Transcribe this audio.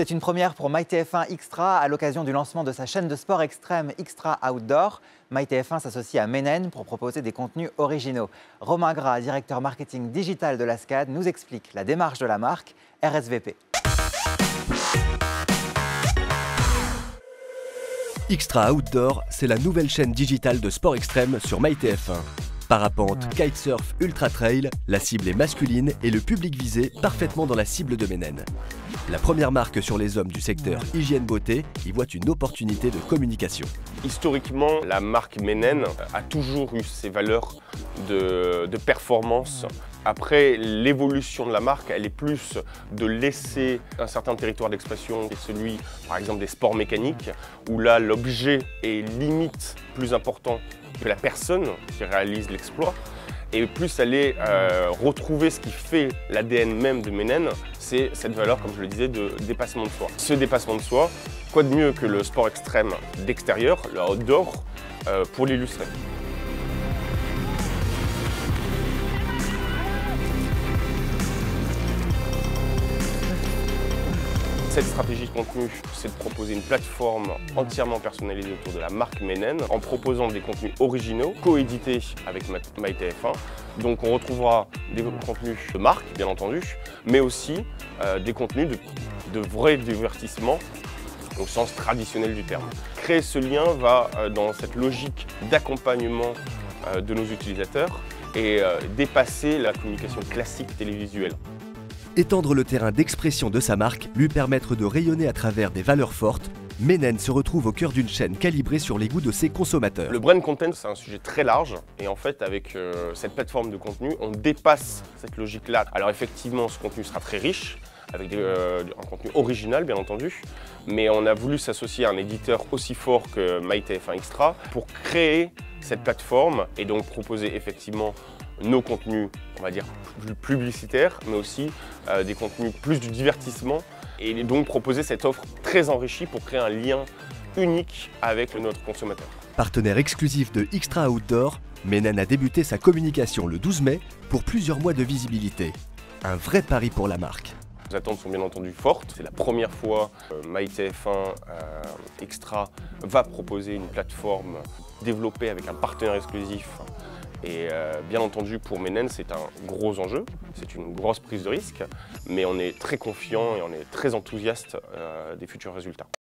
c'est une première pour MyTF1 Extra à l'occasion du lancement de sa chaîne de sport extrême Extra Outdoor. MyTF1 s'associe à Menen pour proposer des contenus originaux. Romain Gras, directeur marketing digital de la SCAD, nous explique la démarche de la marque RSVP. Extra Outdoor, c'est la nouvelle chaîne digitale de sport extrême sur MyTF1. Parapente, kitesurf, ultra trail, la cible est masculine et le public visé parfaitement dans la cible de Menen. La première marque sur les hommes du secteur hygiène beauté y voit une opportunité de communication. Historiquement, la marque Menen a toujours eu ses valeurs de performance. Après, l'évolution de la marque, elle est plus de laisser un certain territoire d'expression, celui par exemple des sports mécaniques, où là l'objet est limite plus important que la personne qui réalise l'exploit. Et plus aller retrouver ce qui fait l'ADN même de Menen, c'est cette valeur, comme je le disais, de dépassement de soi. Ce dépassement de soi, quoi de mieux que le sport extrême d'extérieur, le outdoor, pour l'illustrer. Cette stratégie de contenu, c'est de proposer une plateforme entièrement personnalisée autour de la marque Menen en proposant des contenus originaux, coédités avec MyTF1. Donc on retrouvera des contenus de marque, bien entendu, mais aussi des contenus de vrai divertissement au sens traditionnel du terme. Créer ce lien va dans cette logique d'accompagnement de nos utilisateurs et dépasser la communication classique télévisuelle. Étendre le terrain d'expression de sa marque, lui permettre de rayonner à travers des valeurs fortes, Menen se retrouve au cœur d'une chaîne calibrée sur les goûts de ses consommateurs. Le brand content, c'est un sujet très large et en fait avec cette plateforme de contenu, on dépasse cette logique-là. Alors effectivement, ce contenu sera très riche, avec un contenu original bien entendu, mais on a voulu s'associer à un éditeur aussi fort que MyTF1 Extra pour créer cette plateforme et donc proposer effectivement nos contenus, on va dire, plus publicitaires, mais aussi des contenus plus du divertissement et donc proposer cette offre très enrichie pour créer un lien unique avec notre consommateur. Partenaire exclusif de Extra Outdoor, Menen a débuté sa communication le 12 mai pour plusieurs mois de visibilité. Un vrai pari pour la marque. Les attentes sont bien entendu fortes. C'est la première fois que MyTF1 Extra va proposer une plateforme développée avec un partenaire exclusif. Et bien entendu pour Menen, c'est un gros enjeu, c'est une grosse prise de risque, mais on est très confiant et on est très enthousiaste des futurs résultats.